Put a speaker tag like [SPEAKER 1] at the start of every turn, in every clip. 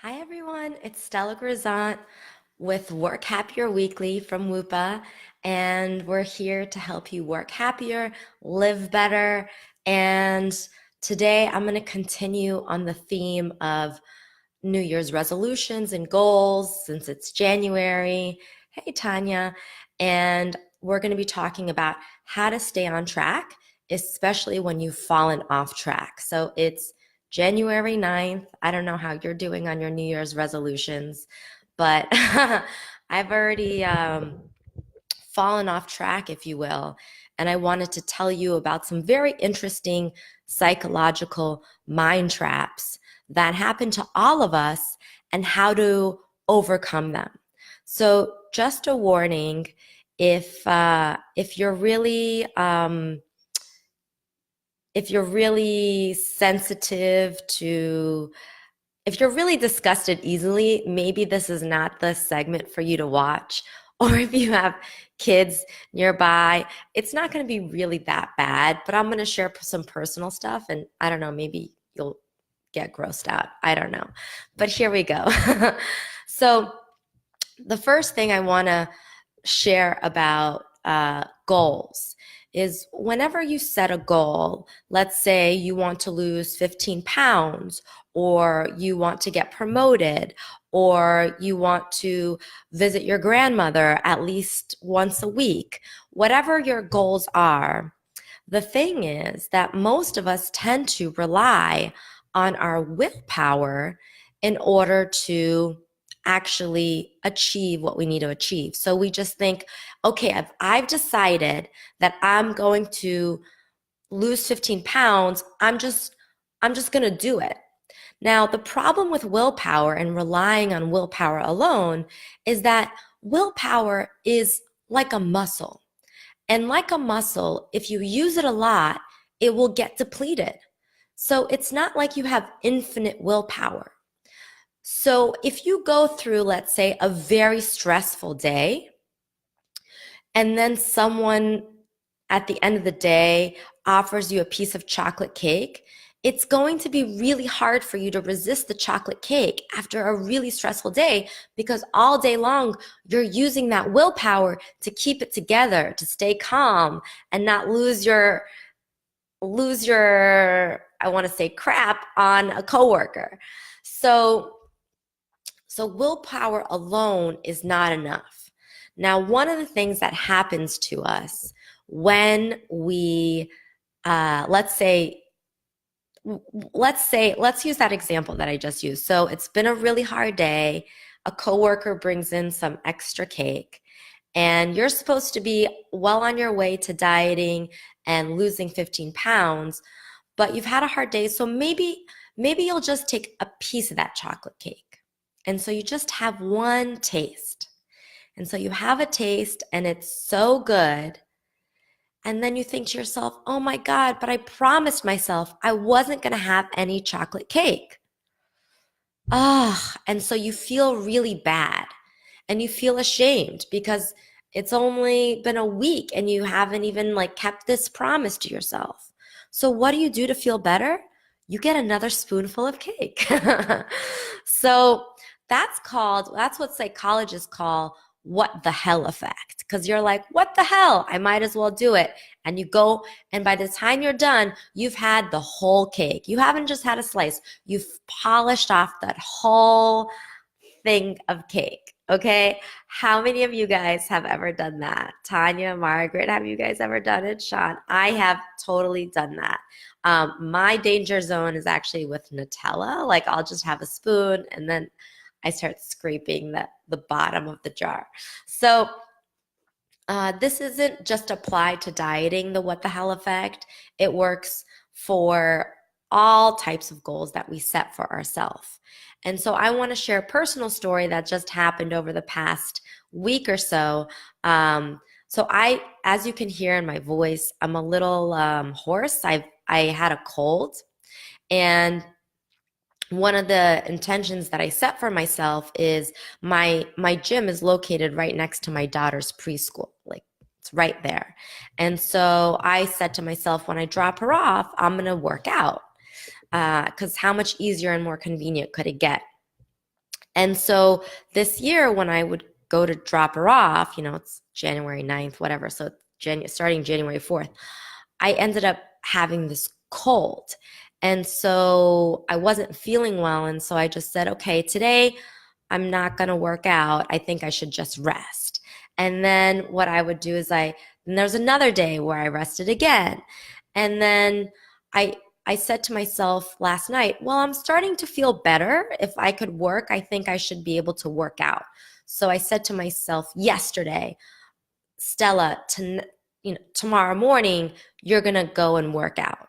[SPEAKER 1] Hi everyone, it's Stella Grizont with Work Happier Weekly from WUPA, and we're here to help you work happier, live better, and today I'm going to continue on the theme of New Year's resolutions and goals since it's January. Hey Tanya, and we're going to be talking about how to stay on track, especially when you've fallen off track. So it's January 9th. I don't know how you're doing on your New Year's resolutions, but I've already fallen off track, if you will. And I wanted to tell you about some very interesting psychological mind traps that happen to all of us and how to overcome them. So, just a warning: if you're really if you're really sensitive to if you're really disgusted easily, maybe this is not the segment for you to watch. Or if you have kids nearby, it's not going to be really that bad. But I'm going to share some personal stuff, and I don't know, maybe you'll get grossed out. I don't know. But here we go. So, the first thing I want to share about goals is whenever you set a goal, let's say you want to lose 15 pounds, or you want to get promoted, or you want to visit your grandmother at least once a week, whatever your goals are, the thing is that most of us tend to rely on our willpower in order to actually achieve what we need to achieve. So we just think, okay, I've decided that I'm going to lose 15 pounds. I'm just going to do it. Now, the problem with willpower and relying on willpower alone is that willpower is like a muscle. And like a muscle, if you use it a lot, it will get depleted. So it's not like you have infinite willpower. So if you go through, let's say, a very stressful day, and then someone at the end of the day offers you a piece of chocolate cake, it's going to be really hard for you to resist the chocolate cake after a really stressful day, because all day long you're using that willpower to keep it together, to stay calm and not lose your I want to say crap on a coworker. So willpower alone is not enough. Now, one of the things that happens to us when we, let's say, let's use that example that I just used. So it's been a really hard day. A coworker brings in some extra cake, and you're supposed to be well on your way to dieting and losing 15 pounds, but you've had a hard day. So maybe you'll just take a piece of that chocolate cake. And so you just have one taste. And so you have a taste and it's so good. And then you think to yourself, oh my God, but I promised myself I wasn't going to have any chocolate cake. Ah, and so you feel really bad and you feel ashamed because it's only been a week and you haven't even like kept this promise to yourself. So what do you do to feel better? You get another spoonful of cake. So that's what psychologists call what the hell effect. Because you're like, what the hell? I might as well do it. And you go, and by the time you're done, you've had the whole cake. You haven't just had a slice, you've polished off that whole thing of cake. Okay. How many of you guys have ever done that? Tanya, Margaret, have you guys ever done it? Sean, I have totally done that. My danger zone is actually with Nutella. Like I'll just have a spoon and then I start scraping the bottom of the jar. So this isn't just applied to dieting, the what the hell effect. It works for all types of goals that we set for ourselves. And so I want to share a personal story that just happened over the past week or so. As you can hear in my voice, I'm a little hoarse. I had a cold, and one of the intentions that I set for myself is my gym is located right next to my daughter's preschool. Like it's right there. And so I said to myself, when I drop her off, I'm going to work out. Because how much easier and more convenient could it get? And so this year, when I would go to drop her off, it's January 9th, whatever. So starting January 4th, I ended up having this cold. And so I wasn't feeling well. And so I just said, okay, today I'm not going to work out. I think I should just rest. And then what I would do is then there's another day where I rested again. And then I said to myself last night, well, I'm starting to feel better. If I could work, I think I should be able to work out. So I said to myself yesterday, Stella, tomorrow morning, you're going to go and work out.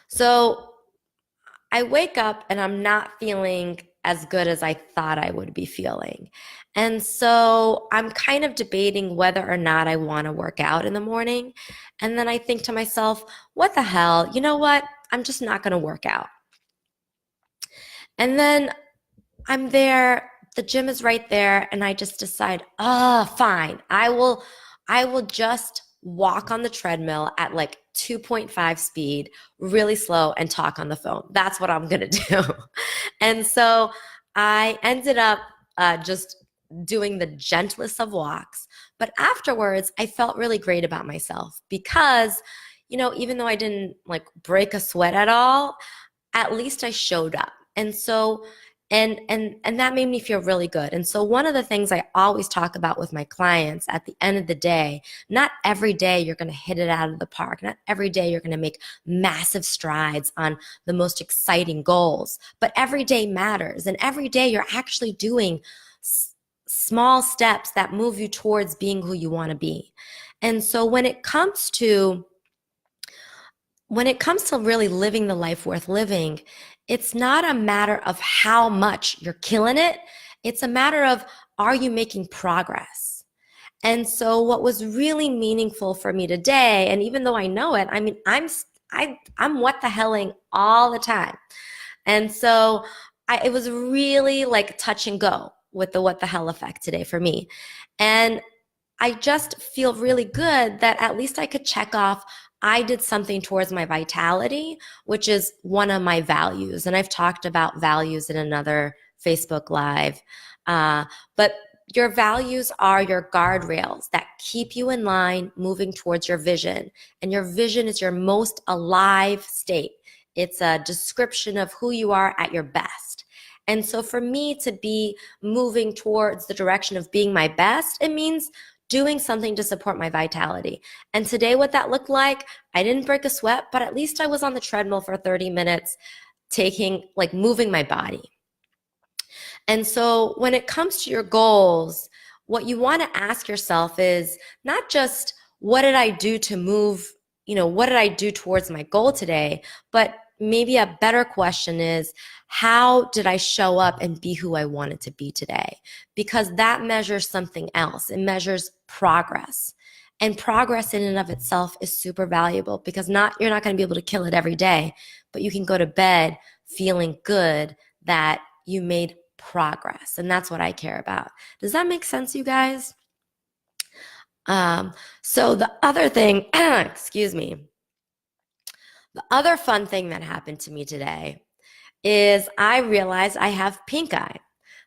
[SPEAKER 1] So I wake up and I'm not feeling as good as I thought I would be feeling. And so I'm kind of debating whether or not I want to work out in the morning. And then I think to myself, what the hell? You know what? I'm just not going to work out. And then I'm there, the gym is right there, and I just decide, fine. I will just walk on the treadmill at like 2.5 speed, really slow, and talk on the phone. That's what I'm gonna do. And so I ended up just doing the gentlest of walks. But afterwards, I felt really great about myself because, even though I didn't like break a sweat at all, at least I showed up. And so and that made me feel really good. And so one of the things I always talk about with my clients at the end of the day, not every day you're going to hit it out of the park. Not every day you're going to make massive strides on the most exciting goals, but every day matters. And every day you're actually doing small steps that move you towards being who you want to be. And so when it comes to really living the life worth living, it's not a matter of how much you're killing it. It's a matter of, are you making progress? And so what was really meaningful for me today, and even though I know it, I mean, I'm what the helling all the time. And so it was really like touch and go with the what the hell effect today for me. And I just feel really good that at least I could check off I did something towards my vitality, which is one of my values. And I've talked about values in another Facebook Live. But your values are your guardrails that keep you in line, moving towards your vision. And your vision is your most alive state. It's a description of who you are at your best. And so for me to be moving towards the direction of being my best, it means doing something to support my vitality. And today what that looked like, I didn't break a sweat, but at least I was on the treadmill for 30 minutes, moving my body. And so when it comes to your goals, what you want to ask yourself is not just what did I do to move, what did I do towards my goal today, but maybe a better question is, how did I show up and be who I wanted to be today? Because that measures something else. It measures progress. And progress in and of itself is super valuable because you're not going to be able to kill it every day, but you can go to bed feeling good that you made progress. And that's what I care about. Does that make sense, you guys? So the other thing, excuse me, the other fun thing that happened to me today is I realized I have pink eye.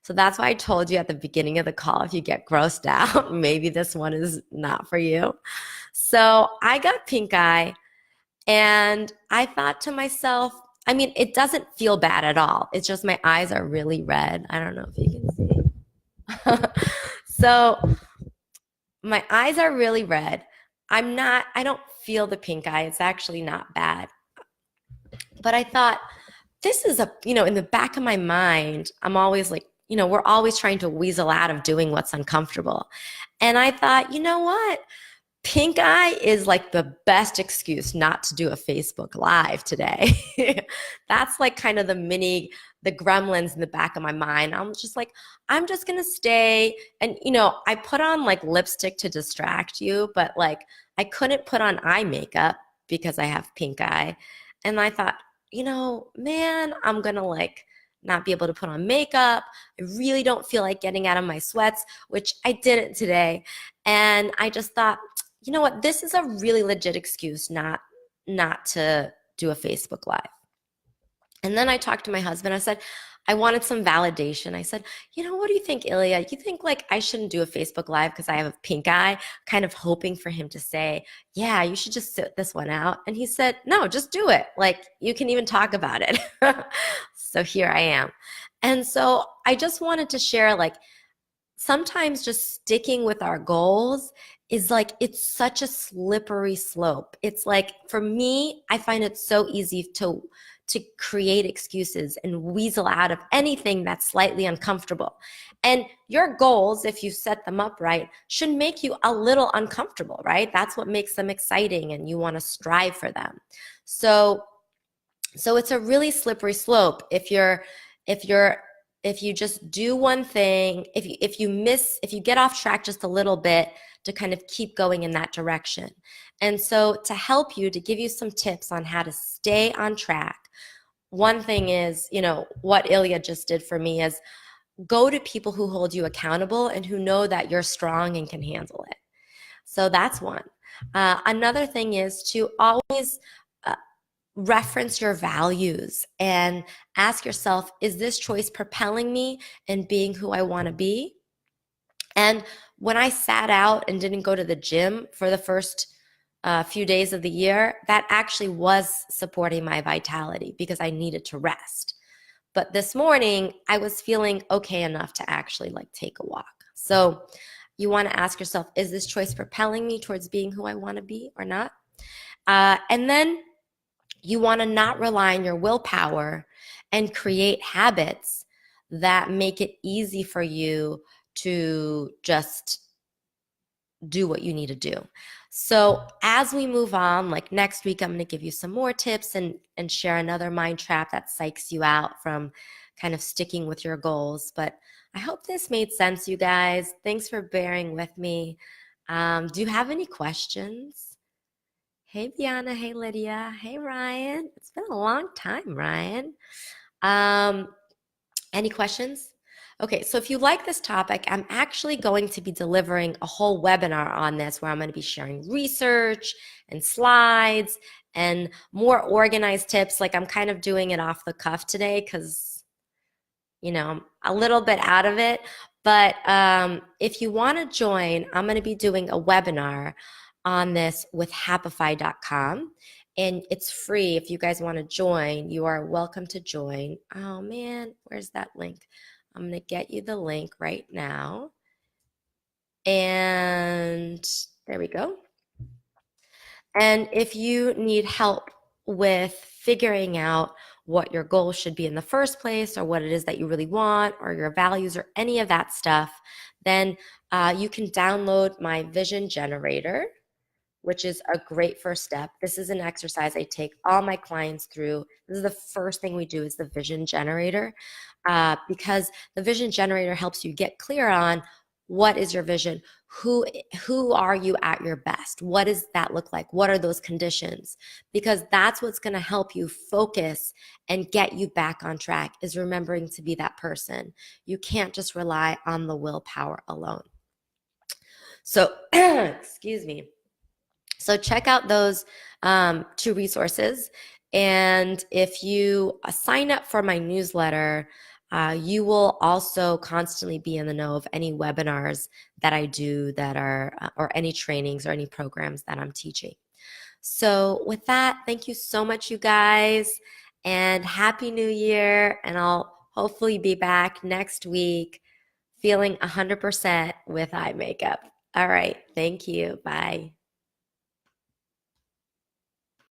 [SPEAKER 1] So that's why I told you at the beginning of the call, if you get grossed out, maybe this one is not for you. So I got pink eye and I thought to myself, I mean, it doesn't feel bad at all. It's just my eyes are really red. I don't know if you can see. So my eyes are really red. I don't feel the pink eye. It's actually not bad. But I thought, this is in the back of my mind, I'm always like, we're always trying to weasel out of doing what's uncomfortable. And I thought, you know what? Pink eye is like the best excuse not to do a Facebook Live today. That's like kind of the gremlins in the back of my mind. I'm just like, I'm just going to stay. And, I put on like lipstick to distract you, but like I couldn't put on eye makeup because I have pink eye. And I thought, man, I'm going to like not be able to put on makeup. I really don't feel like getting out of my sweats, which I didn't today. And I just thought, you know what? This is a really legit excuse not to do a Facebook Live. And then I talked to my husband. I said, I wanted some validation. I said, what do you think, Ilya? You think like I shouldn't do a Facebook Live because I have a pink eye? Kind of hoping for him to say, yeah, you should just sit this one out. And he said, no, just do it. Like you can even talk about it. So here I am. And so I just wanted to share like sometimes just sticking with our goals is like it's such a slippery slope. It's like for me, I find it so easy to create excuses and weasel out of anything that's slightly uncomfortable. And your goals, if you set them up right, should make you a little uncomfortable, right? That's what makes them exciting and you want to strive for them. So it's a really slippery slope if you're if you just do one thing, if you get off track just a little bit to kind of keep going in that direction. And so to help you, to give you some tips on how to stay on track, one thing is, what Ilya just did for me is go to people who hold you accountable and who know that you're strong and can handle it. So that's one. Another thing is to always reference your values and ask yourself, is this choice propelling me in being who I want to be? And when I sat out and didn't go to the gym for the first few days of the year, that actually was supporting my vitality because I needed to rest. But this morning, I was feeling okay enough to actually like take a walk. So you want to ask yourself, is this choice propelling me towards being who I want to be or not? And then you want to not rely on your willpower and create habits that make it easy for you to just do what you need to do. So as we move on, like next week, I'm going to give you some more tips and share another mind trap that psychs you out from kind of sticking with your goals. But I hope this made sense, you guys. Thanks for bearing with me. Do you have any questions? Hey, Biana. Hey, Lydia. Hey, Ryan. It's been a long time, Ryan. Any questions? Okay, so if you like this topic, I'm actually going to be delivering a whole webinar on this where I'm going to be sharing research and slides and more organized tips. Like I'm kind of doing it off the cuff today because, I'm a little bit out of it. But if you want to join, I'm going to be doing a webinar on this with happify.com. And it's free. If you guys want to join, you are welcome to join. Oh man, where's that link? I'm going to get you the link right now. And there we go. And if you need help with figuring out what your goals should be in the first place, or what it is that you really want, or your values, or any of that stuff, then you can download my vision generator, which is a great first step. This is an exercise I take all my clients through. This is the first thing we do is the vision generator, because the vision generator helps you get clear on what is your vision, who are you at your best, what does that look like, what are those conditions, because that's what's going to help you focus and get you back on track, is remembering to be that person. You can't just rely on the willpower alone. So excuse me. So check out those two resources. And if you sign up for my newsletter, you will also constantly be in the know of any webinars that I do that are, or any trainings or any programs that I'm teaching. So with that, thank you so much, you guys, and Happy New Year. And I'll hopefully be back next week feeling 100% with eye makeup. All right. Thank you. Bye.